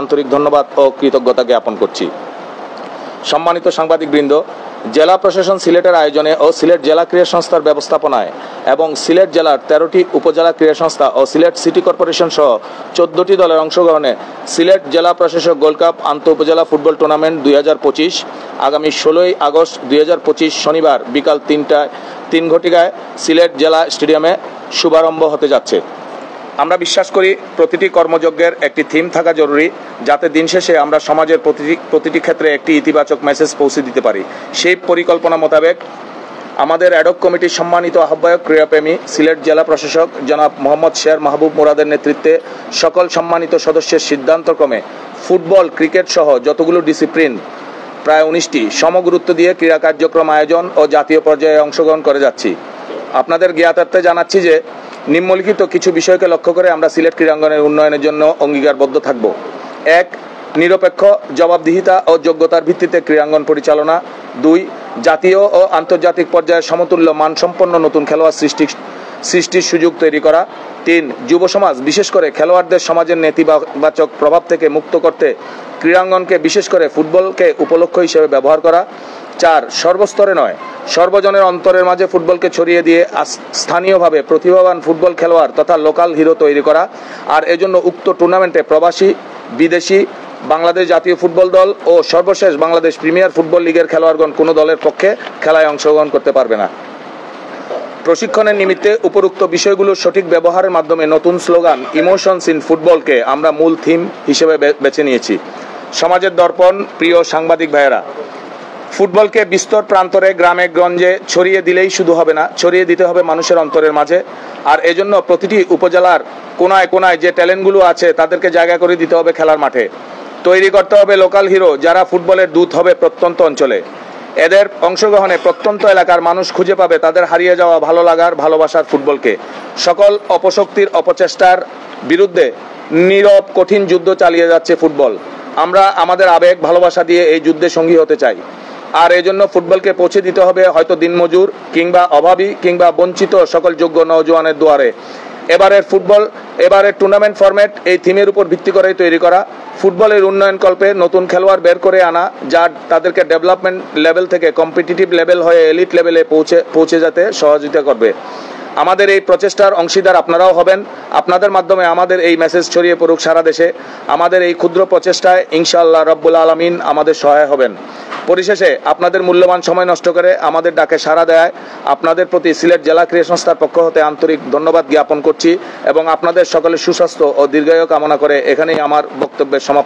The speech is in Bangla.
আন্তরিক ধন্যবাদ ও কৃতজ্ঞতা জ্ঞাপন করছি। সম্মানিত সাংবাদিকবৃন্দ, জেলা প্রশাসন সিলেটের আয়োজনে ও সিলেট জেলা ক্রীড়া সংস্থার ব্যবস্থাপনায় এবং সিলেট জেলার 13টি উপজেলা ক্রীড়া সংস্থা ও সিলেট সিটি কর্পোরেশন সহ 14টি দলের অংশগ্রহণে সিলেট জেলা প্রশাসক গোল্ড কাপ আন্তঃ উপজেলা ফুটবল টুর্নামেন্ট 2025 আগামী 16ই আগস্ট 2025 শনিবার বিকাল 3টায় 3 ঘটিকায় সিলেট জেলা স্টেডিয়ামে শুভারম্ভ হতে যাচ্ছে। আমরা বিশ্বাস করি প্রতিটি কর্মযজ্ঞের একটি থিম থাকা জরুরি, যাতে দিন শেষে আমরা সমাজের প্রতিটি ক্ষেত্রে একটি ইতিবাচক মেসেজ পৌঁছে দিতে পারি। সেই পরিকল্পনা মোতাবেক আমাদের অ্যাডক কমিটির সম্মানিত আহ্বায়ক ক্রীড়াপ্রেমী সিলেট জেলা প্রশাসক জনাব মোহাম্মদ শের মাহবুব মুরাদের নেতৃত্বে সকল সম্মানিত সদস্যের সিদ্ধান্তক্রমে ফুটবল, ক্রিকেট সহ যতগুলো ডিসিপ্লিন প্রায় 19টি সমগুরুত্ব দিয়ে ক্রীড়া কার্যক্রম আয়োজন ও জাতীয় পর্যায়ে অংশগ্রহণ করে যাচ্ছি। আপনাদের জ্ঞাতার্থে জানাচ্ছি যে নিম্নলিখিত কিছু বিষয়কে লক্ষ্য করে আমরা সিলেট ক্রীড়াঙ্গনের উন্নয়নের জন্য অঙ্গীকারবদ্ধ থাকব। 1. নিরপেক্ষ, জবাবদিহিতা ও যোগ্যতার ভিত্তিতে ক্রীড়াঙ্গন পরিচালনা। 2. জাতীয় ও আন্তর্জাতিক পর্যায়ে সমতুল্য মানসম্পন্ন নতুন খেলোয়াড় সৃষ্টির সুযোগ তৈরি করা। 3. যুব সমাজ, বিশেষ করে খেলোয়াড়দের সমাজের নেতিবাচক প্রভাব থেকে মুক্ত করতে ক্রীড়াঙ্গনকে, বিশেষ করে ফুটবলকে উপলক্ষ্য হিসেবে ব্যবহার করা। 4. সর্বস্তরে নয়, সর্বজনের অন্তরের মাঝে ফুটবলকে ছড়িয়ে দিয়ে স্থানীয়ভাবে প্রতিভাবান ফুটবল খেলোয়াড় তথা লোকাল হিরো তৈরি করা। আর এজন্য উক্ত টুর্নামেন্টে প্রবাসী, বিদেশি, বাংলাদেশ জাতীয় ফুটবল দল ও সর্বশেষ বাংলাদেশ প্রিমিয়ার ফুটবল লিগের খেলোয়াড়গণ কোনো দলের পক্ষে খেলায় অংশগ্রহণ করতে পারবে না। প্রশিক্ষণের নিমিত্তে উপরোক্ত বিষয়গুলোর সঠিক ব্যবহারের মাধ্যমে নতুন স্লোগান ইমোশনস ইন ফুটবলকে আমরা মূল থিম হিসেবে বেছে নিয়েছি। সমাজের দর্পণ, প্রিয় সাংবাদিক ভাইয়েরা, ফুটবলকে বিস্তর প্রান্তরে, গ্রামে গঞ্জে ছড়িয়ে দিলেই শুধু হবে না, ছড়িয়ে দিতে হবে মানুষের অন্তরের মাঝে। আর এজন্য প্রতিটি উপজেলার কোনায় কোনায় যে ট্যালেন্টগুলো আছে তাদেরকে জায়গা করে দিতে হবে খেলার মাঠে। তৈরি করতে হবে লোকাল হিরো, যারা ফুটবলের দূত হবে প্রত্যন্ত অঞ্চলে। এদের অংশগ্রহণে প্রত্যন্ত এলাকার মানুষ খুঁজে পাবে তাদের হারিয়ে যাওয়া ভালো লাগার, ভালোবাসার ফুটবলকে। সকল অপশক্তির অপচেষ্টার বিরুদ্ধে নীরব কঠিন যুদ্ধ চালিয়ে যাচ্ছে ফুটবল। আমরা আমাদের আবেগ, ভালোবাসা দিয়ে এই যুদ্ধে সঙ্গী হতে চাই। আর এজন্য ফুটবলকে পৌঁছে দিতে হবে হয়তো দিনমজুর কিংবা অভাবী কিংবা বঞ্চিত সকল যোগ্য নওজোয়ানের দুয়ারে। এবারের টুর্নামেন্ট ফরম্যাট এই থিমের উপর ভিত্তি করেই তৈরি করা। ফুটবলের উন্নয়ন কল্পে নতুন খেলোয়াড় বের করে আনা, যা তাদেরকে ডেভেলপমেন্ট লেভেল থেকে কম্পিটিটিভ লেভেল হয়ে এলিট লেভেলে পৌঁছে যেতে সহযোগিতা করবে। আমাদের এই প্রচেষ্টার অংশীদার আপনারাও হবেন। আপনাদের মাধ্যমে আমাদের এই মেসেজ ছড়িয়ে পড়ুক সারা দেশে। আমাদের এই ক্ষুদ্র প্রচেষ্টায় ইনশাআল্লাহ রব্বুল আলামিন আমাদের সহায় হবেন। পরিশেষে আপনাদের মূল্যবান সময় নষ্ট করে আমাদের ডাকে সাড়া দেয় আপনাদের প্রতি সিলেট জেলা ক্রীড়া সংস্থার পক্ষ হতে আন্তরিক ধন্যবাদ জ্ঞাপন করছি এবং আপনাদের সকলের সুস্বাস্থ্য ও দীর্ঘায়ু কামনা করে এখানেই আমার বক্তব্যের সমাপ্তি।